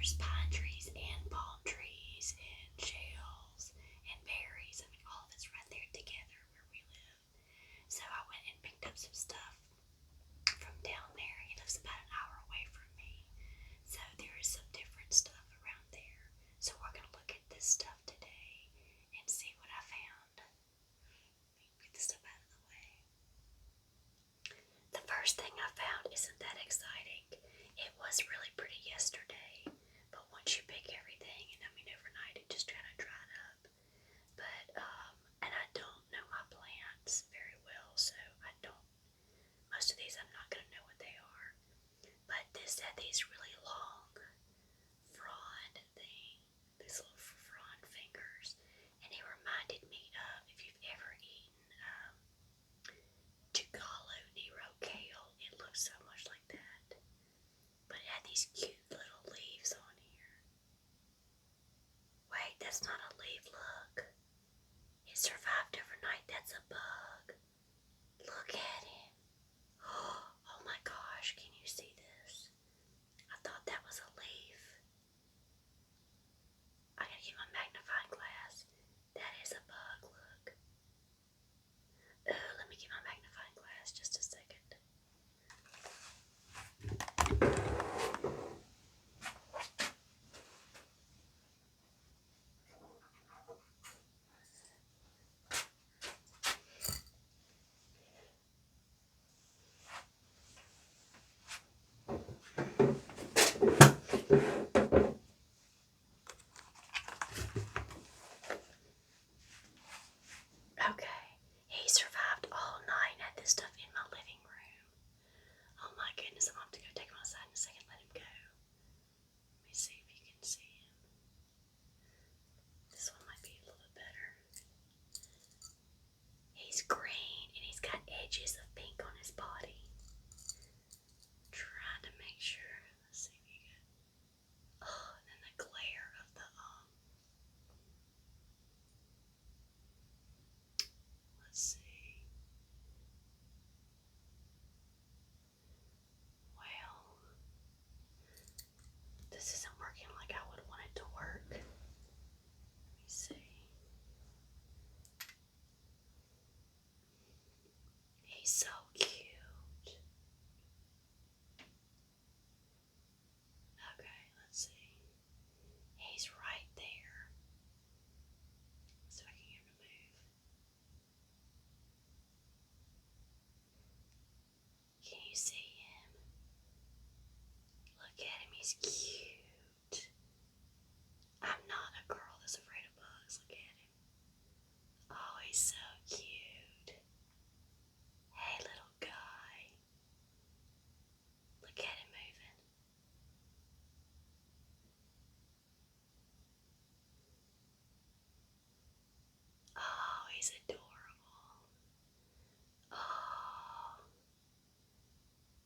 there's pine trees and palm trees and shells and berries. I mean, all of it's right there together where we live. So I went and picked up some stuff from down there. He lives about an hour away from me. So there is some different stuff around there. So we're going to look at this stuff today and see what I found. Get this stuff out of the way. The first thing I found isn't that exciting. It was really pretty yesterday, but once you pick everything, and I mean overnight, it just kind of dried up. But and I don't know my plants very well, so most of these I'm not gonna know what they are. But this had these really long frond these little frond fingers, and it reminded me of, if you've ever eaten Tugalo Nero kale, it looks so much like that. But it had these cute little leaves on here. Wait, that's not a leaf, look. It survived overnight, that's a bug. Look at it. Oh my gosh, can you see this? I thought that was a leaf. I gotta get my magnifying glass. That is a bug, look. Let me get my magnifying glass just a second. Okay, he survived all night and had this stuff in my living room. Oh my goodness, I'm gonna have to go take him outside in a second, let him go. Let me see if you can see him. This one might be a little bit better. He's green and he's got edges of pink on his body. Trying to make sure. Let's see if you can. Oh, and then the glare of the let's see. Well, this isn't working like I would want it to work. Let me see. He's so cute. Okay, let's see. He's right there. So I can get him to move. Can you see him? Look at him, he's cute. I'm not a girl that's afraid of bugs. Look at him. Oh, he's so cute. Hey, little guy. Look at him moving. Oh, he's adorable. Oh,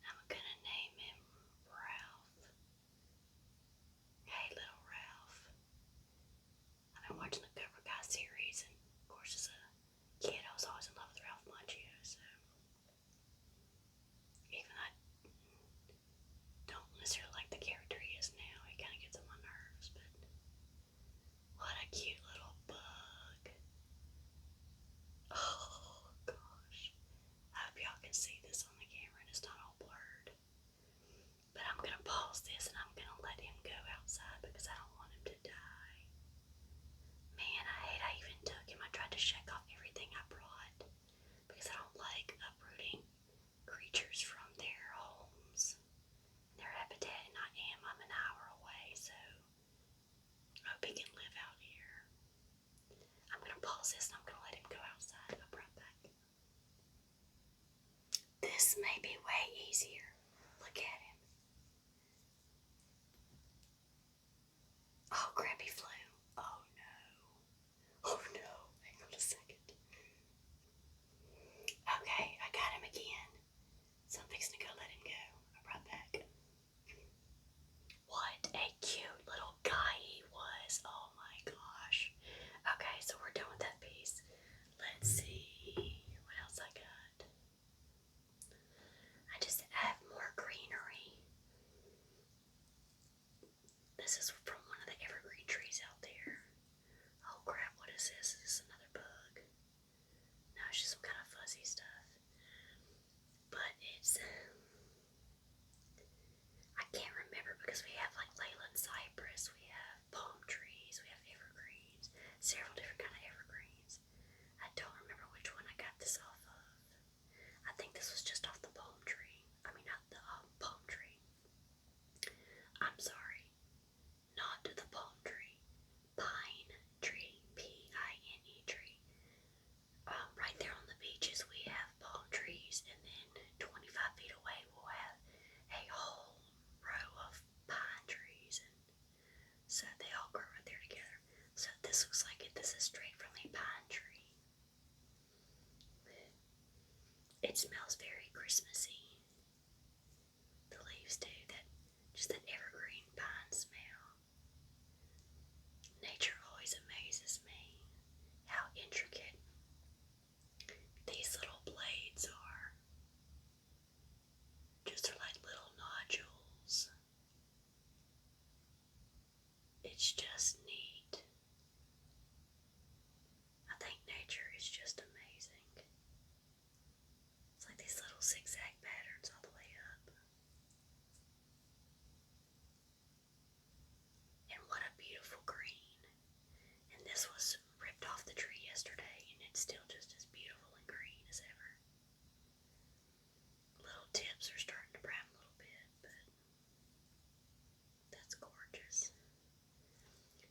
I'm gonna name him Ralph. Hey, little Ralph. I've been watching the Cobra Kai series, and of course, as a kid, I was always in love with Ralph Macchio, so even I don't necessarily like the character he is now, he kind of gets on my nerves, but what a cute little bug. Oh gosh, I hope y'all can see this on the camera and it's not all blurred, but I'm gonna pause this and I'm gonna let him go outside because I don't want him to die. Man, I hate I even took him. I tried to check off everything I brought because I don't like uprooting creatures from their homes, their habitat, and I'm an hour away, so I hope he can live out here. I'm gonna pause this and I'm gonna let him go outside. I'll be right back. This may be way easier. Look at him. Oh crap, he flew. Oh no. Oh no. Hang on a second. Okay, I got him again. So I'm fixing to go let him go. I'll be right back. What a cute little guy he was. Oh my gosh. Okay, so we're done with that piece. Let's see what else I got. I just have more greenery. This is because we have like Leyland cypress, we have palm trees, we have evergreens, several different kind of evergreens. I don't remember which one I got this off of. I think this was just off the palm tree. I mean, not the palm tree. I'm sorry, not the palm tree. Pine tree, Pine tree. Right there on the beaches, we have palm trees, and then 25 feet away, we'll have a whole row of pine trees, and so they all grow right there together. So this looks like it. This is straight from a pine tree. It smells very Christmassy. The leaves do that, just that evergreen pine smell. Nature always amazes me. How intricate these little blades are. Just are like little nodules. It's just neat. I think nature is just amazing. It's like these little zigzag patterns all the way up. And what a beautiful green. And this was ripped off the tree yesterday, and it's still just as beautiful and green as ever. Little tips are starting to brown a little bit, but that's gorgeous.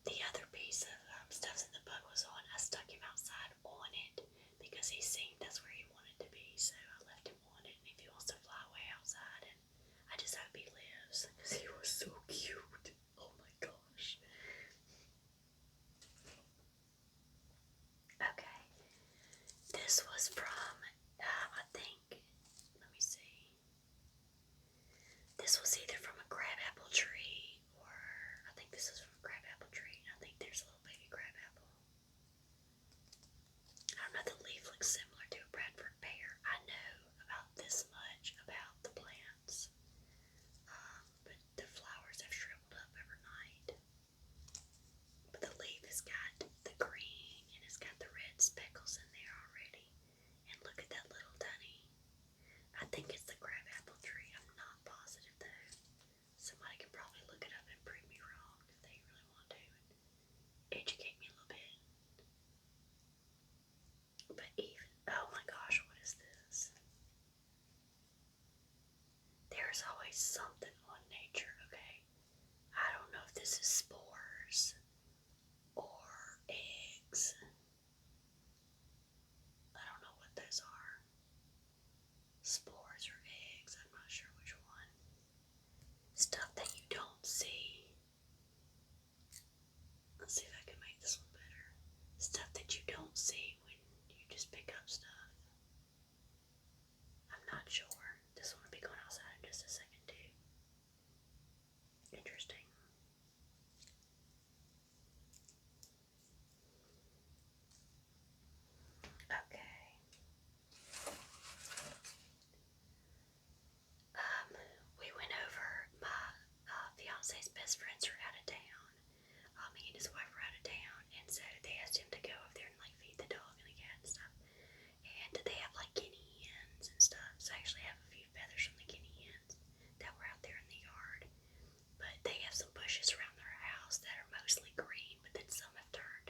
The other piece of stuff that the bug was on, I stuck him outside on it because he seemed that's where he wanted to be, so I left him on it, and if he wants to fly away outside, and I just hope he lives because he was so cute. Oh my gosh. Okay, this was from, I think, let me see. This was either from a crabapple tree, or I think this is from a crabapple tree, and I think there's a little baby crabapple. I don't know, the leaf looks similar to a Bradford pear. I know about this much about the plants, but the flowers have shriveled up overnight. But the leaf has got the green, and it's got the red speckles in there already. And look at that little tiny, I think it's the crabapple tree. I'm not positive though. Somebody can probably look it up and prove me wrong if they really want to and educate me a little bit. But even, oh my gosh, what is this? There's always something on nature, okay? I don't know if this is spores or eggs. I don't know what those are. Spores or eggs, I'm not sure which one. Stuff that you don't see. Let's see if I can make this one better. Stuff that you don't see when you just pick up stuff. I'm not sure. This one will be going outside in just a second too. Interesting. Okay. We went over, my fiance's best friends are out of town. He and his wife were out of town, and so they asked him to go over there and like feed the dog and the cat and stuff. And they have like guinea hens and stuff. So I actually have a few feathers from the guinea hens that were out there in the yard. But they have some bushes around their house that are mostly green, but then some have turned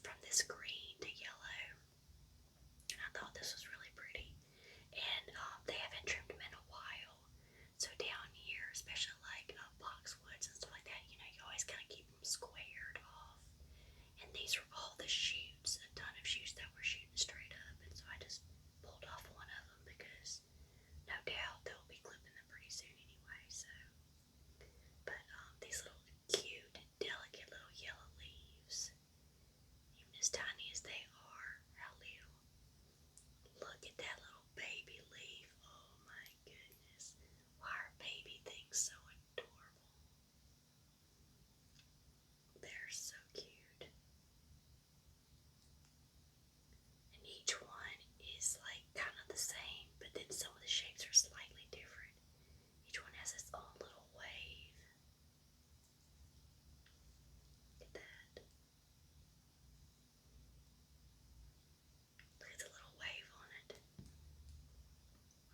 from this green to yellow. And I thought this was really pretty. And they haven't trimmed them in a while. So down here, especially like boxwoods and stuff like that, you know, you always kind of keep them squared off. And these are all the shoots, a ton of shoots that were shooting straight up. And so I just pulled off one of them because no doubt they'll be clipping them pretty soon anyway. So, but these little cute, delicate little yellow leaves, even as tiny as they are, how little. Look at that little baby leaf. Oh my goodness. Why are baby things so adorable? They're so cute. And each one is like kind of the same, but then some of the shapes are slightly different. Each one has its own little wave. Look at that. Look at the little wave on it.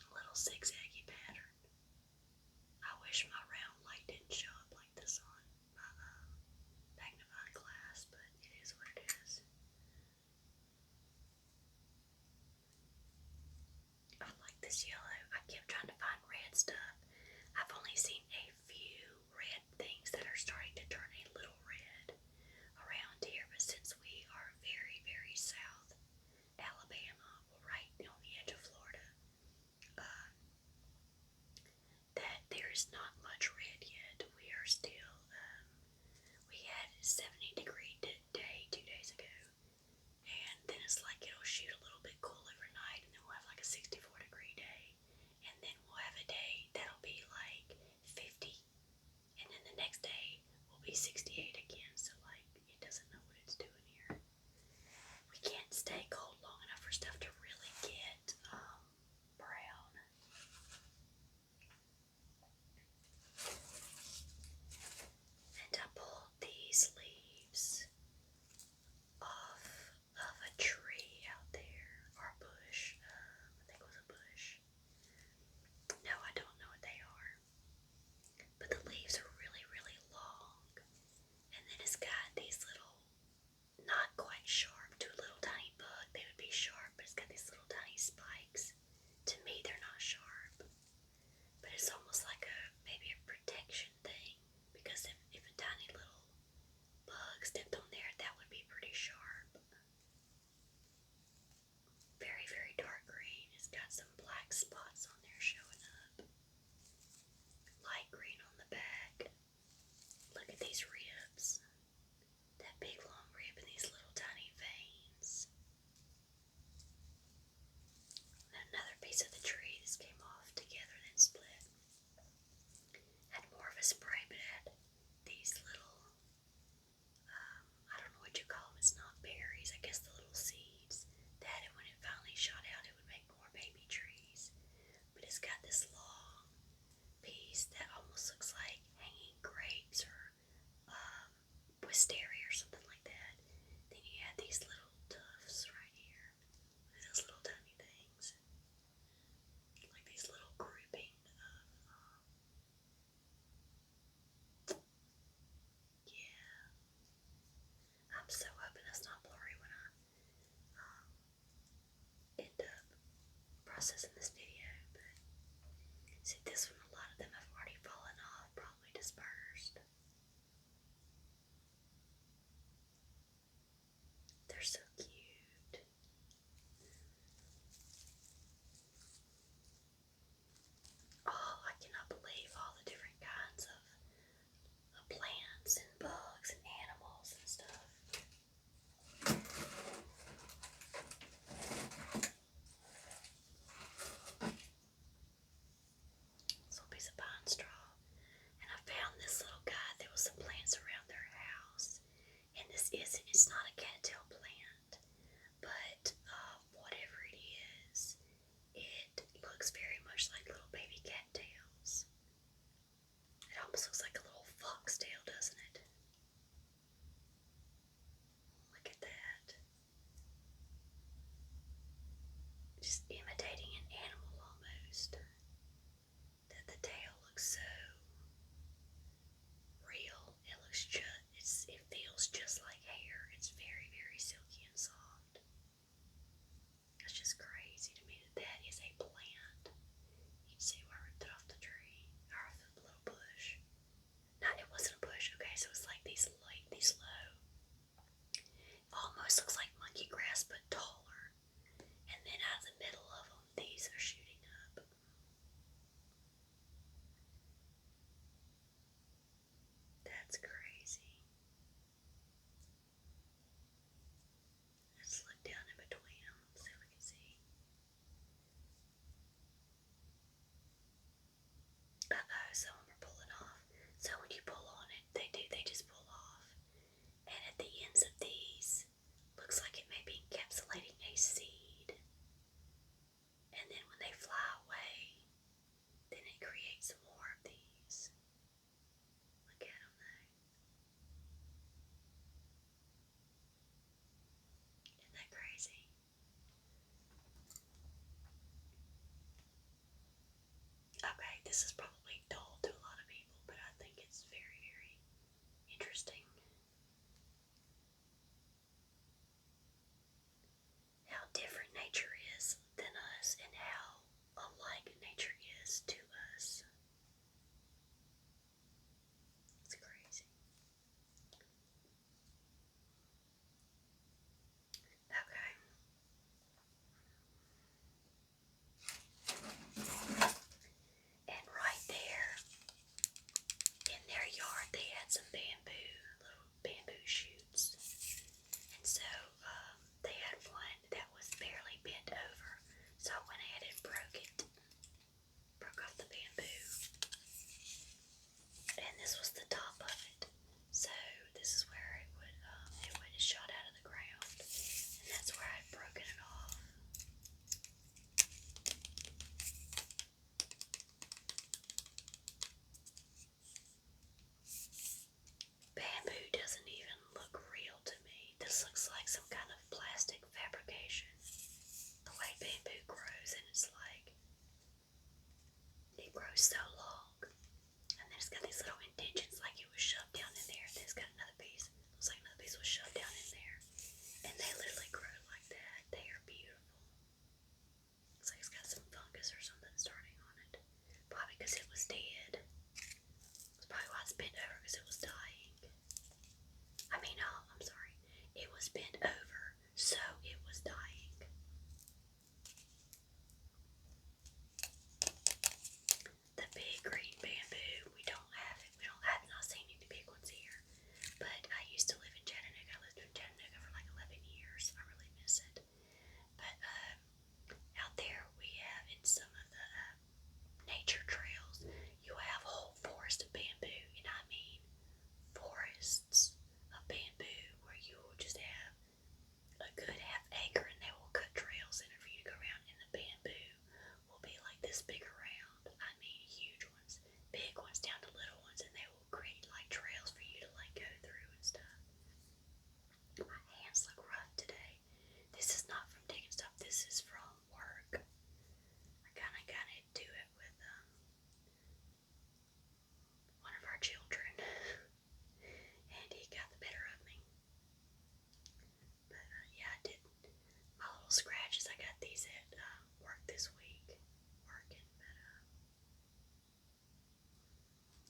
A little zigzaggy pattern. I wish my round light did just yellow. I kept trying to find red stuff. I've only seen a few red things that are starting to turn a little red around here, but since we are very, very south Alabama, right on the edge of Florida, uh, that there is not much red yet. We are still, we had a 70-degree day 2 days ago, and then it's like it'll shoot a little bit cool overnight, and then we'll have like a 64-degree day, and then we'll have a day that'll be like 50, and then the next day will be 68 again. So like it doesn't know what it's doing here. We can't stay cold long enough for stuff to really get brown. And I pulled these leaves off of a tree out there, or a bush. I think it was a bush. No, I don't know what they are. But the leaves are really, really long. And then it's got these little, not quite sharp, to a little tiny bug. They would be sharp, but it's got these little tiny spikes. To me, they're not sharp. But it's almost like maybe a protection thing. Because if a tiny little bug stepped on there, that would be pretty sharp. Very, very dark green. It's got some black spots on there showing up. Light green on the back. Look at these ribs. That big long rib and these little tiny veins. And another piece of the tree this came off together then split. Had more of a spray, but had these little, I don't know what you call them. It's not berries. I guess the little seeds that, and when it finally shot out, it would make more baby trees. But it's got this long piece that almost looks like hanging grapes or wisteria or something like that. Then you have these little tufts right here. Look at those little tiny things. Like these little grouping of, yeah. I'm so hoping that's not blurry when I end up processing this video. But see, this one, a lot of them have already fallen off, probably dispersed. They're so cute. Oh, I cannot believe all the different kinds of plants and bugs and animals and stuff. This little piece of pine straw. And I found this little guy. There was some plants around their house. And it's not a cattail plant. But whatever it is, it looks very much like little baby cattails. It almost looks like a little foxtail, doesn't it? Look at that. Just imitating an animal almost. That the tail looks so real. It feels just like hair. It's very, very silky and soft. It's just crazy to me that is a plant. You can see where I ripped it off the tree, or off the little bush. No, it wasn't a bush. Okay, so it's like these low. Almost looks like monkey grass, but taller. And then out of the middle of them, these are shooting up. That's crazy. Let's look down in between them, see if we can see. Uh-oh, some of them are pulling off. So when you pull on it, they just pull off. And at the ends of these, looks like it may be encapsulating a seed. And then when they fly away, then it creates some more of these. Look at them though. Isn't that crazy? Okay, this is probably dull to a lot of people, but I think it's very, very interesting. How different nature is than us, and how alike grows so long. And then it's got these little indentions like it was shoved down in there. Then it's got another piece. Looks like another piece was shoved down in there. And they literally grow like that. They are beautiful. Looks like it's got some fungus or something starting on it. Probably because it was dead. That's probably why it's bent over, because it was dying. I'm sorry. It was bent over, so it was dying. The big green bamboo, we don't have it. I've not seen any big ones here. But I used to live in Chattanooga. I lived in Chattanooga for like 11 years. I really miss it. But out there we have, in some of the nature trails, you have a whole forest of bamboo. And I mean forests of bamboo where you will just have a good half acre and they will cut trails in it for you to go around, and the bamboo will be like this big around. I mean huge ones, big ones down to little ones, and they will create like trails for you to like go through and stuff. My hands look rough today. This is not from digging stuff, this is from work. I kinda got into it with one of our children and he got the better of me. But yeah, I did my little scratches. I got these at work this week, working, but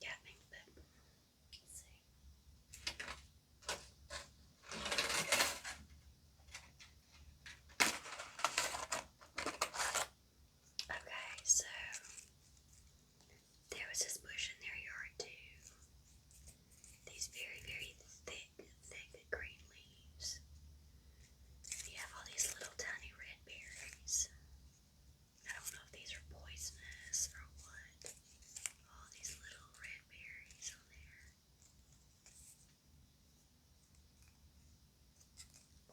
got me. But let's see. Okay, so there was this bush in their yard too. These very, very thick green leaves. You have all these little tiny red berries. I don't know if these are poisonous or what. All these little red berries on there.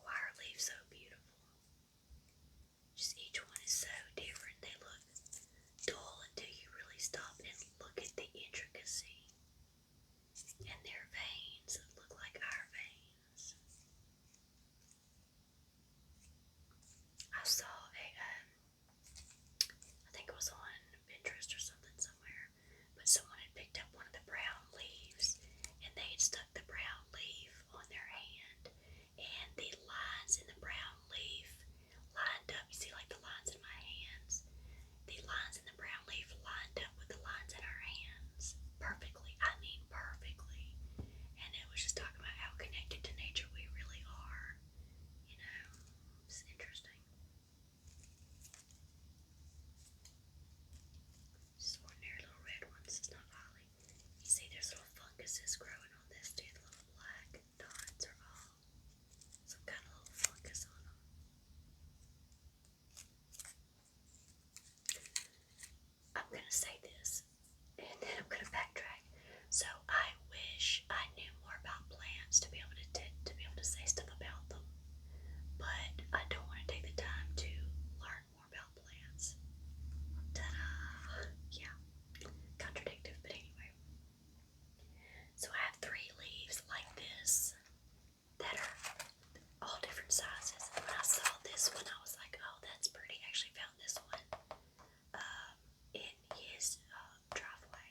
Why are leaves so beautiful? Just each one is so different. They look dull until you really stop and look at the intricacy. And their veins look like our veins. I saw I think it was on Pinterest or something somewhere, but someone had picked up one of the brown leaves and they had stuck the brown leaf on their hand, and the lines in the brown leaf lined up. You see like the lines in my hands? The lines in the brown leaf lined up with the lines in our hands perfectly. I mean perfectly. And it was just talking about how connected to nature we really are. You know, it's interesting. Just ordinary little red ones. It's not holly. You see there's little funguses growing on this too. The little black dots are all some kind of little fungus on them. I'm gonna say this, and then I'm gonna backtrack. So I wish I knew more about plants to be able to say stuff about them, but I don't want to take the time to learn more about plants. Ta-da! Yeah, contradictive, but anyway. So I have 3 leaves like this that are all different sizes. And when I saw this one, I was like, oh, that's pretty. I actually found this one in his driveway.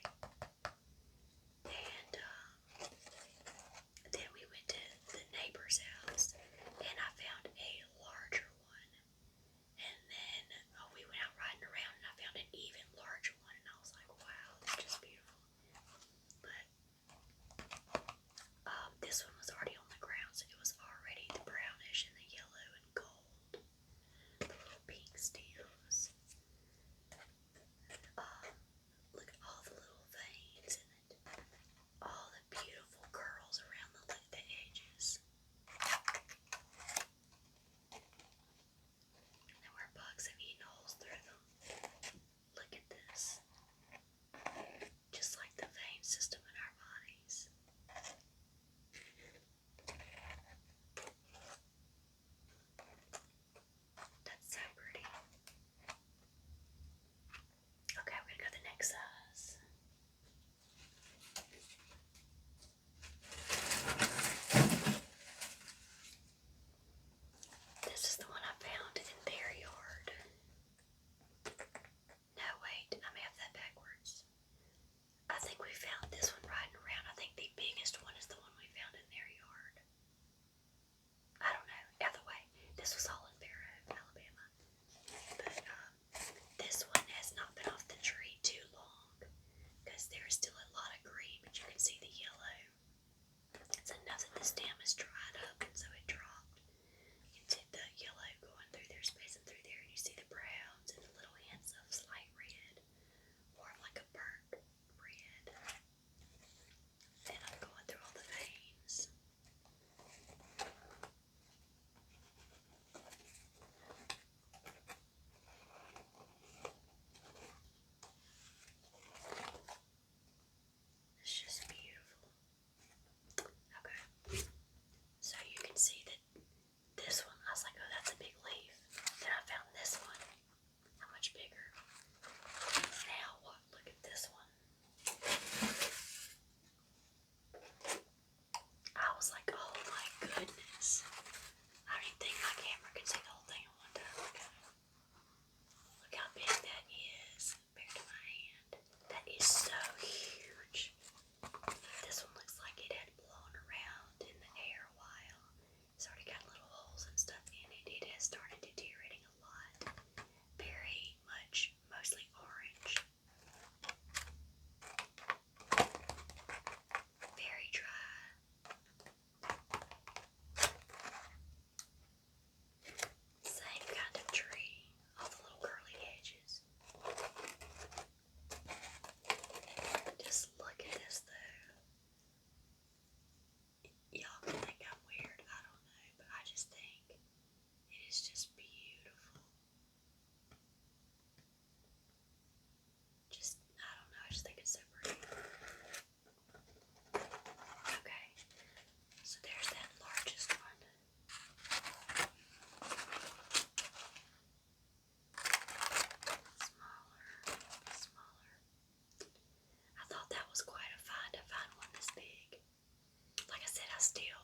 still,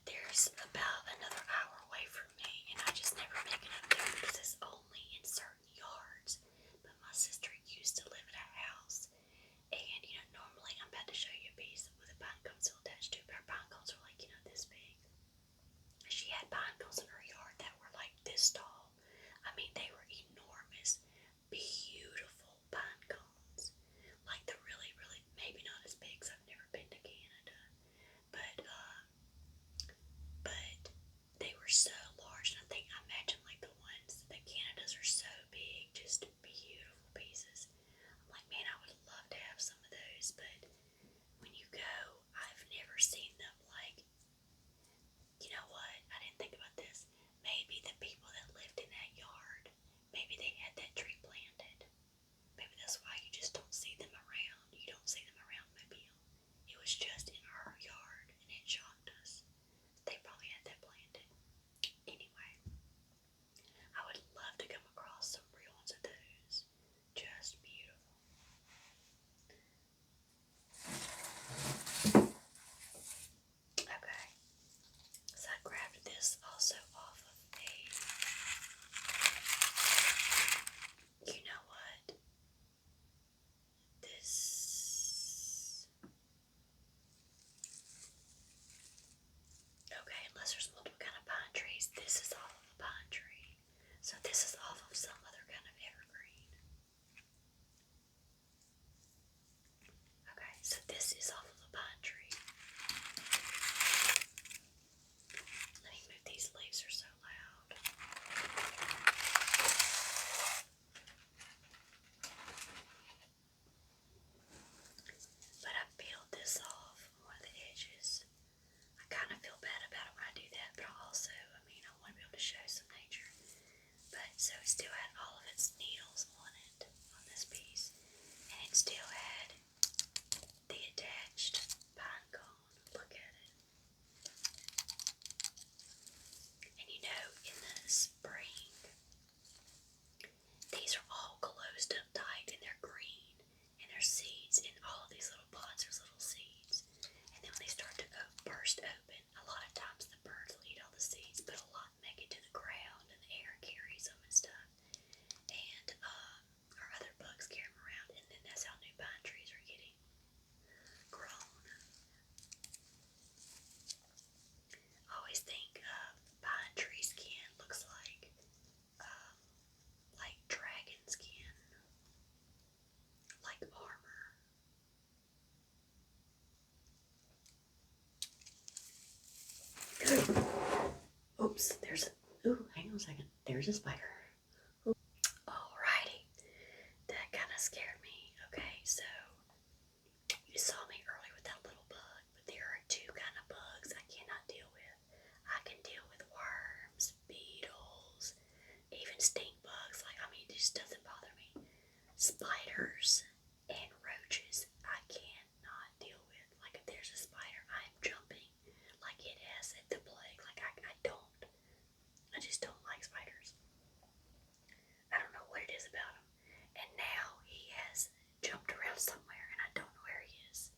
there's about another hour away from me, and I just never make it up there because it's only in certain yards. But my sister used to live at a house, and normally I'm about to show you a piece with a pine cone still attached to it, but her pine cones are like, this big. She had pine cones in her yard that were like this tall. I mean, they were enormous, beautiful pine cones. Like the really, really, maybe not as big because I've never been to Canada, but they were so large. And I imagine like the ones that Canada's are so big, just beautiful pieces. I'm like, man, I would love to have some of those, but when you go, I've never seen them like, you know what? I didn't think about this. Maybe the people that lived in that yard, maybe they had that tree planted. Maybe that's why you just don't see them around. You don't see them around Mobile. It was just in her yard, and it shocked us. They probably had that planted. Anyway, I would love to come across some real ones of those. Just beautiful. Okay, so I grabbed this also off of you know what? This, okay, unless there's multiple kind of pine trees, this is off of a pine tree. So this is off of some other kind of evergreen. Okay, so this is off of a pine tree. Let me move, these leaves are so loud. But I peeled this off one of the edges. I kind of feel bad about it when I do that, but also, I want to be able to show some nature. But so it still had all of its needles on it, on this piece, and it still had the attached pine cone. Look at it. And in the spring, these are all closed up tight and they're green, and there's seeds in all of these little pods. There's little seeds, and then when they start to burst open, a lot of times the birds will eat all the seeds, but a lot make it to the ground, and the air carries them and stuff, and or other bugs carry them around, and then that's how new pine trees are getting grown. I always think pine tree skin looks like dragon skin, like armor. Oops, hang on a second. There's a spider. Alrighty, that kind of scared me. Okay, so you saw me earlier with that little bug, but there are two kind of bugs I cannot deal with. I can deal with worms, beetles, even stink bugs. It just doesn't bother me. Spiders and roaches, I cannot deal with. Like, if there's a spider, I'm jumping like it has the plague. Like, I just don't like spiders. I don't know what it is about him. And now he has jumped around somewhere, and I don't know where he is.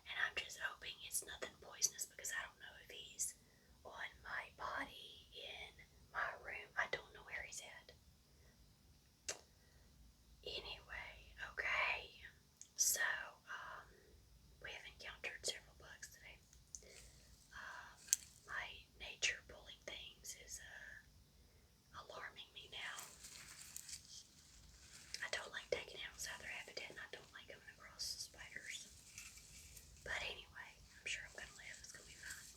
And I'm just hoping it's nothing poisonous, because I don't know if he's on my body, in my room. I don't know where he's at. Anyway, okay. So, we have encountered several bugs today. My nature pulling things is alarming me now. I don't like taking animals out of their habitat, and I don't like coming across spiders. But anyway, I'm sure I'm gonna live. It's gonna be fine.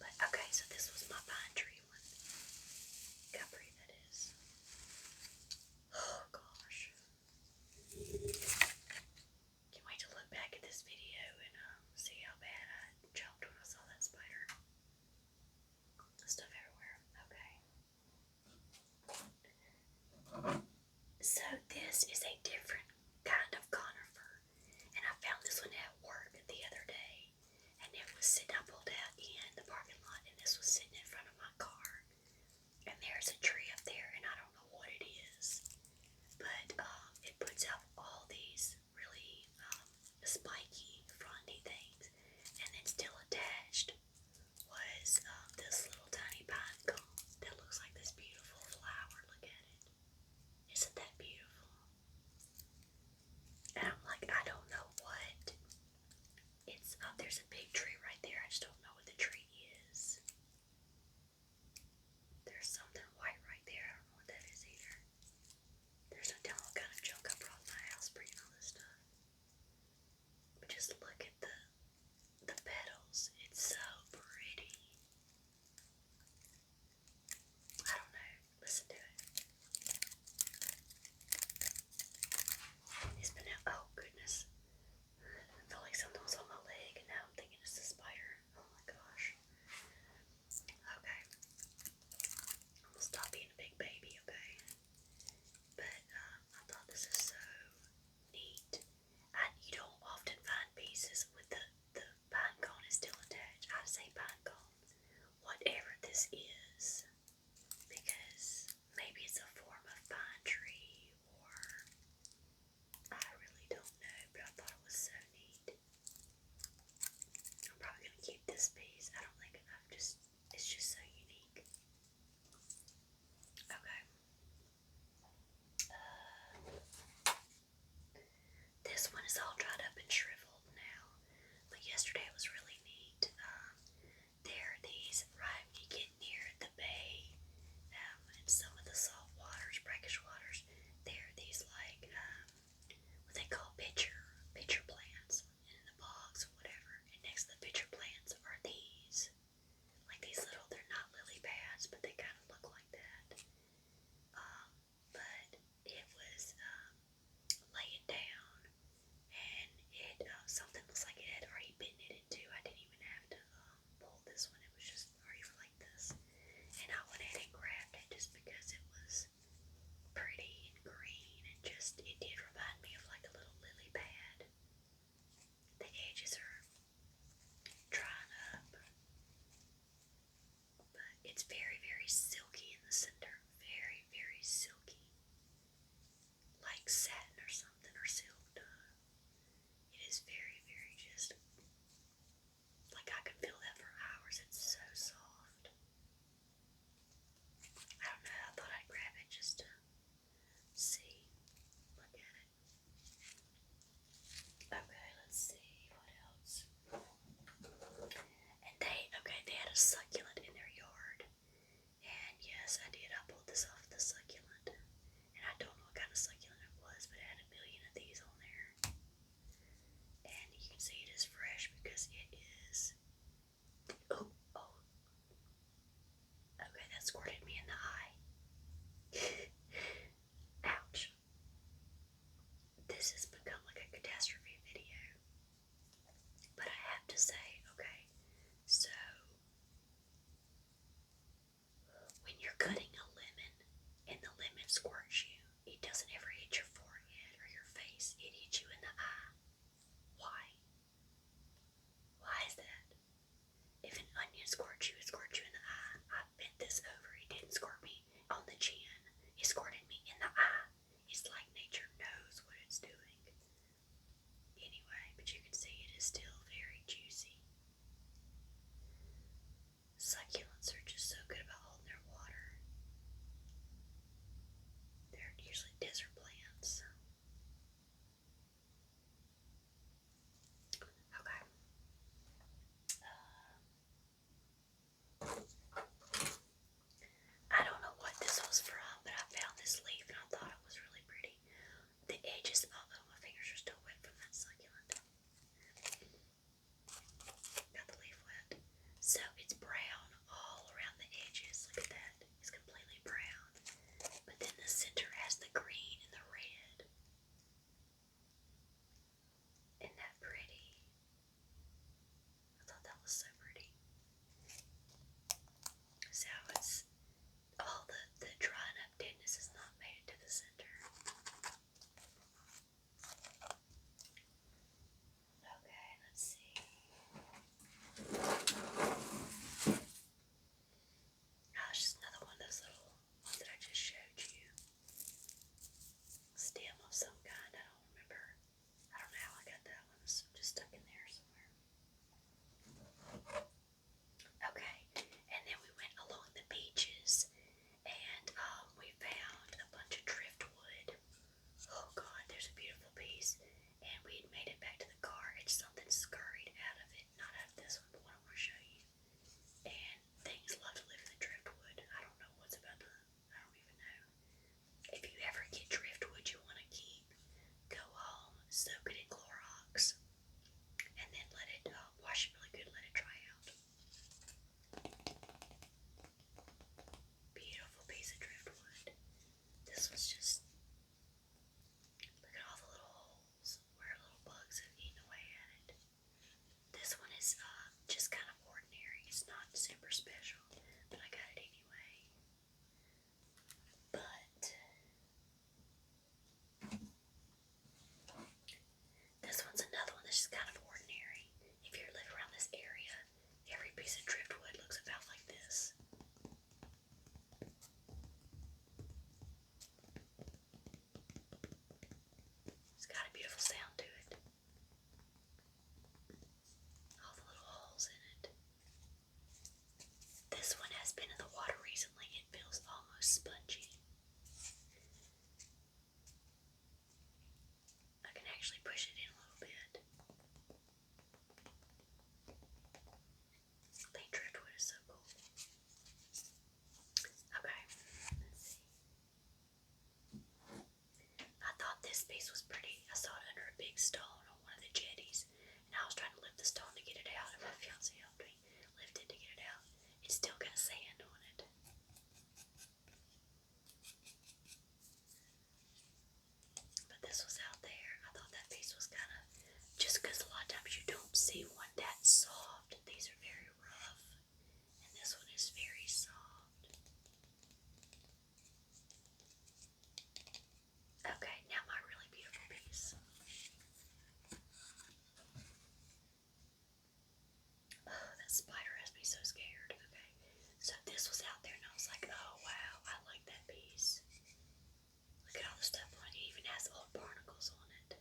But okay, so this was my pine tree one. Look how pretty that is. Oh gosh. Can't wait to look back at this video and see how bad I jumped when I saw that spider. Stuff everywhere. Okay. So this is a different kind of conifer, and I found this one at work the other day, and it was sitting, I pulled out in the parking lot, and this was sitting in front of my car, and there's a tree up there, and I don't know what it is, but it puts out all these really spiky, frondy actually push it in a little bit. I think driftwood is so cool. Okay, let's see. I thought this piece was pretty. I saw it under a big stone on one of the jetties, and I was trying to lift the stone to get it out, and my fiance helped me lift it to get it out. It's still got sand on it. But this was out there. I thought that piece was kind of, just because a lot of times you don't see one that soft. These are very rough, and this one is very soft. Okay, now my really beautiful piece. Oh, that spider has me so scared. Okay, so this was out there, and I was like, oh wow, I like that piece. Look at all the stuff on it. It even has old barnacles on it.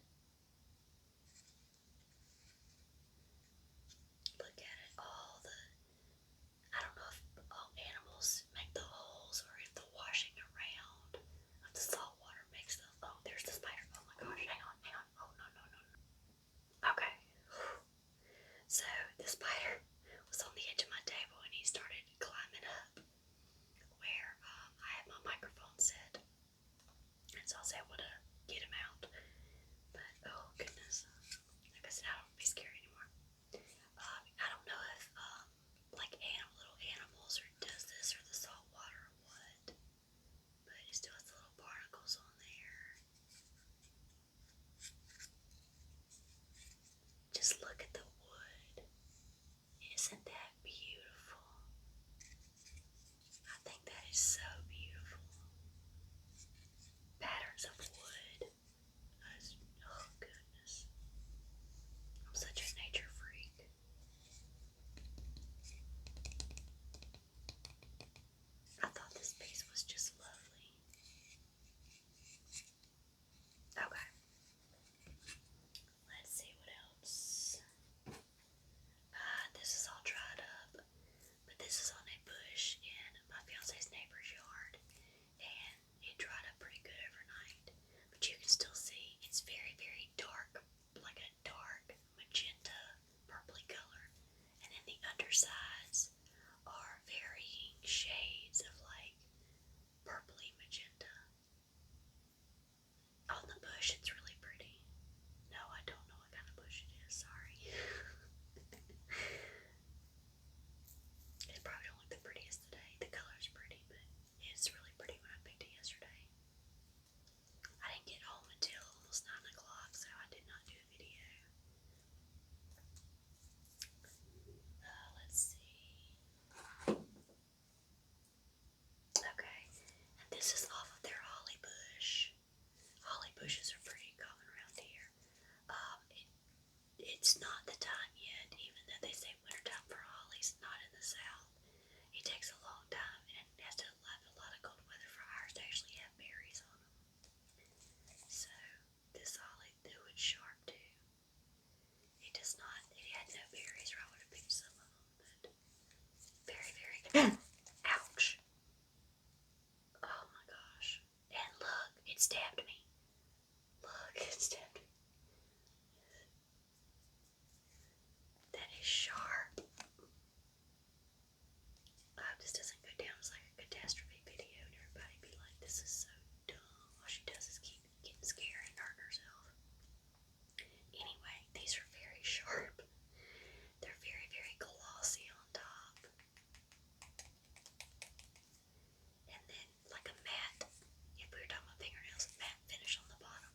Look at it. I don't know if all animals make the holes or if the washing around of the salt water makes them. Oh, there's the spider. Oh my gosh, hang on, hang on. Oh, no, no, no, no. Okay. So the spider was on the edge of my table and he started climbing up where I had my microphone set. And so I was able to get him out. But oh goodness. Like I said, I don't be scary anymore. I don't know if like little animals or does this or the salt water or what. But it still has the little barnacles on there. Just look at the wood. Isn't that beautiful? I think that is so beautiful. Patterns of wood. Oh goodness. I'm such a nature freak. I thought this piece was just lovely. Okay. Let's see what else. This is all dried up, but this is on a bush in my fiance's neighbor's yard, and it dried up pretty good overnight. But you can still see it's very, very dark, like a dark magenta, purpley color, and then the undersides are varying shades of like purpley magenta. On the bush, it's really pretty. No, I don't know what kind of bush it is. Sorry. It probably don't look the prettiest today. The color's pretty, but it's really pretty when I picked it yesterday. I didn't get home until almost 9 o'clock, so I did not do a video. Let's see. Okay, and this is off of their holly bush. Holly bushes are pretty common around here. It's not the time yet, even though they say wintertime for hollies, not in the south. It takes a long time and it has to have a lot of cold weather for ours to actually have berries on them. So, this holly, though it's sharp too, it does not, it had no berries or I would have picked some of them, but very, very good. Ouch. Oh my gosh. And look, it stabbed me. Look, it stabbed me. That is sharp. I hope this doesn't go down as like a catastrophe video and everybody be like, this is so dumb. All she does is keep getting scared and hurting herself. Anyway, these are very sharp. They're very, very glossy on top. And then like a matte, if we were talking about fingernails, matte finish on the bottom.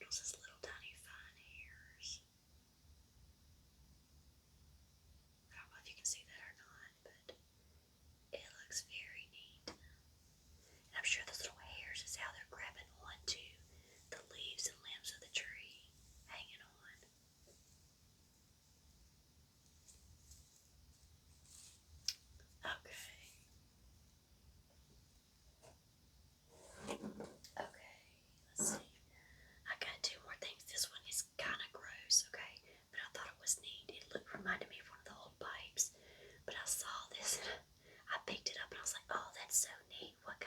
sprinkles his little tiny fine hairs. I don't know if you can see that or not, but it looks very neat. And I'm sure those little hairs is how they're grabbing onto the leaves and limbs of the tree, hanging on. Okay. Okay, let's see. I got two more things. This one is kind of gross, okay? But I thought it was neat. It reminded me of one of the old pipes. But I saw this and I picked it up and I was like, oh, that's so neat. What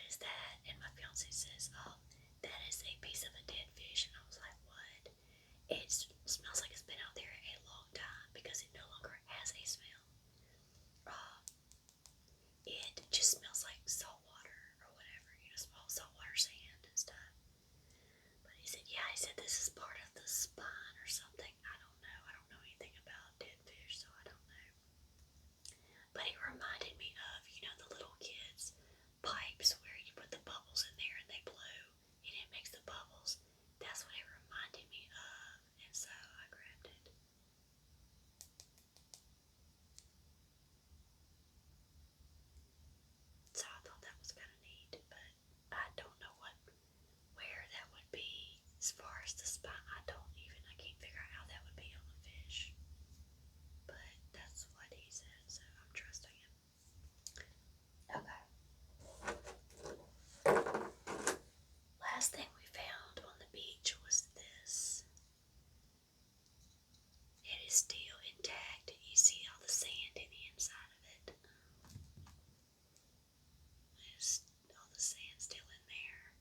is that? And my fiance says, oh, that is a piece of a dead fish. And I was like, what? It smells like it's been out there a long time because it no longer has a smell. It just smells like salt water or whatever, saltwater sand and stuff. But he said, yeah, this is part of the spine or something. I don't know. I don't know anything about dead fish, so I don't know. But it reminded me of, the little kids' pipes where you put the bubbles in there and they blow and it makes the bubbles. That's what it reminded me of, and so I grabbed it. So I thought that was kind of neat, but I don't know where that would be as far as the spine. I can't figure out how that would be on the fish. But that's what he said, so I'm trusting him. Okay. Last thing we found on the beach was this. It is still intact. You see all the sand in the inside of it. There's all the sand still in there.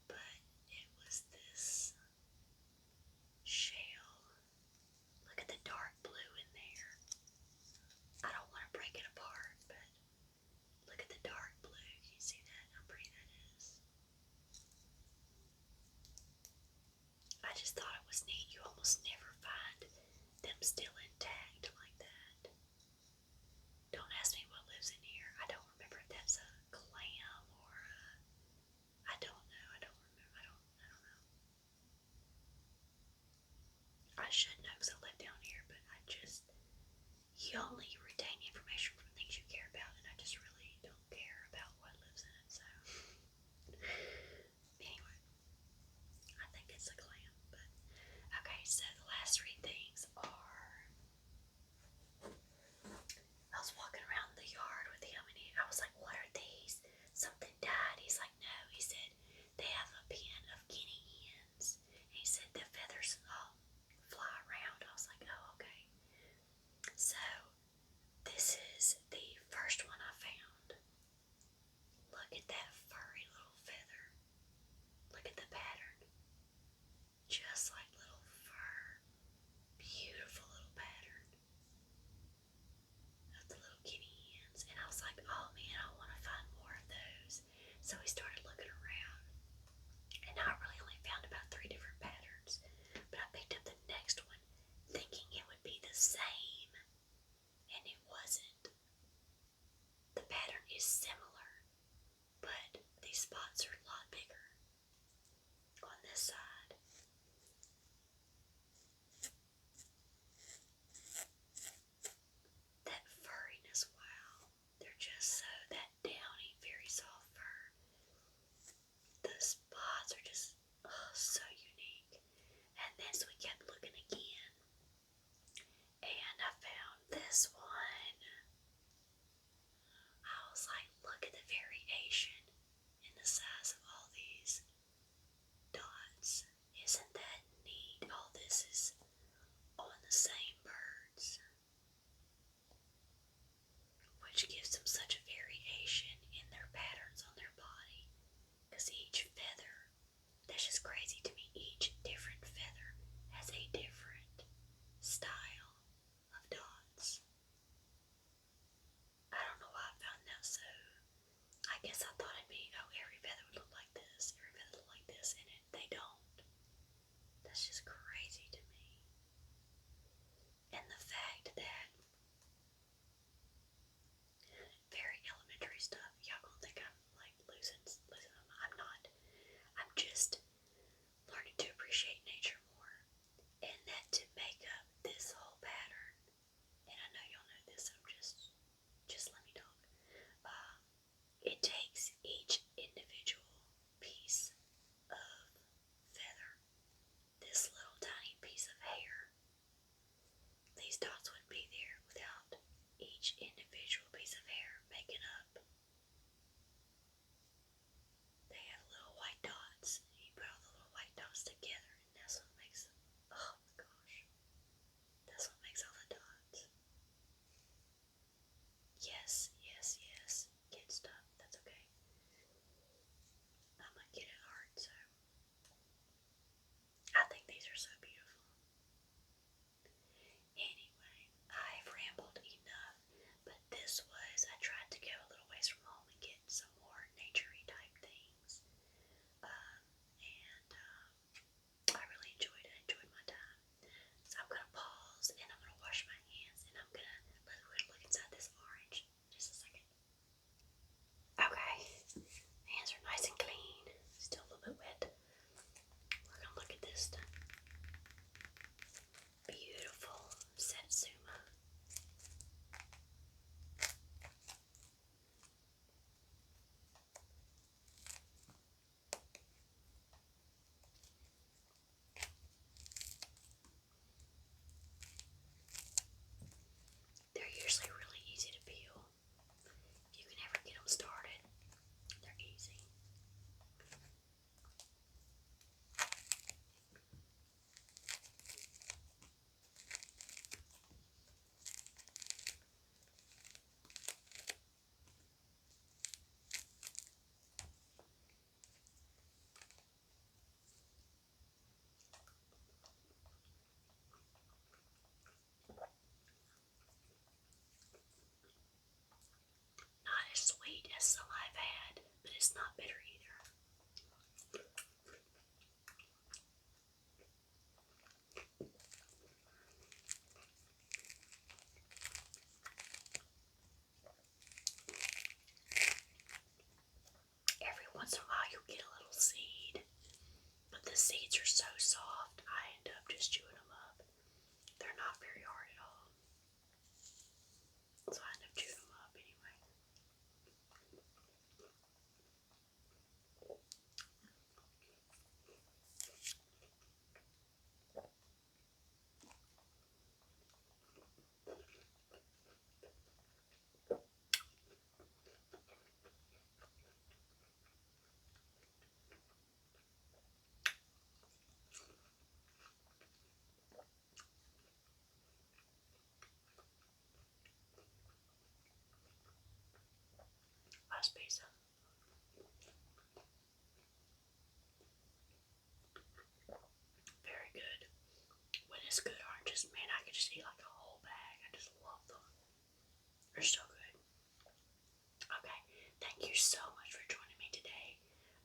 But it was this shell. Look at the dark blue in there. I don't want to break it apart, but look at the dark blue. Can you see that? How pretty that is. I just thought it was neat. You almost never find them still intact like that. Don't ask me what lives in here. I don't remember if that's a clam or I don't know. I don't remember. I don't know. I should know because I live down here, but you only retain information from things you care about, and I just really don't care about what lives in it, so. Anyway, I think it's a clam, but. Okay, so the last three things are. I was walking around the yard with him, and I was like, what are these? Something died. He's like, no. He said, they have a pen of guinea hens. And he said the feathers fly around. I was like, oh, okay. So, this is the first one I found. Look at that furry little feather. Look at the pattern. Just like little fur. Beautiful little pattern of the little guinea hens. And I was like, oh man, I want to find more of those. So we started looking around. And I really only found about 3 different patterns. But I picked up the next one thinking it would be the same. And it wasn't. The pattern is similar, but these spots are a lot bigger on this side. That furriness, wow. They're just so that downy, very soft fur. The spots are just so unique. And then so we kept looking again. And I found this one. I was like, look at the variation in the size of all these dots. Isn't that neat? All this is on the same birds, which gives them such a variation in their patterns on their body. Because each feather, that's just crazy to me, each different feather has a different style of dots. I don't know why I found that so. I guess I thought it'd be, every feather would look like this, every feather would look like this, and they don't. That's just crazy to me. And the fact that very elementary stuff, y'all gonna think I'm like losing them. I'm not. I'm sweet as some I've had, but it's not bitter either. Every once in a while you'll get a little seed, but the seeds are so soft, I end up just chewing them up. They're not very hard at all. So I end up chewing them up anyway. Last pizza. Very good. When it's good oranges, man, I could just eat like a whole bag. I just love them. They're so good. Okay, thank you so much for joining me today.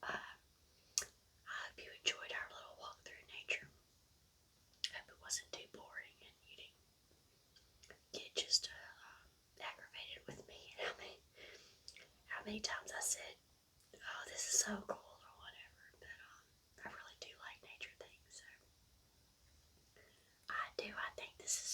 I hope you enjoyed our little walk through nature. I hope it wasn't too boring and you didn't get just aggravated with me. How many times I said, "Oh, this is so cool" or whatever. But I really do like nature things. So I do. I think this is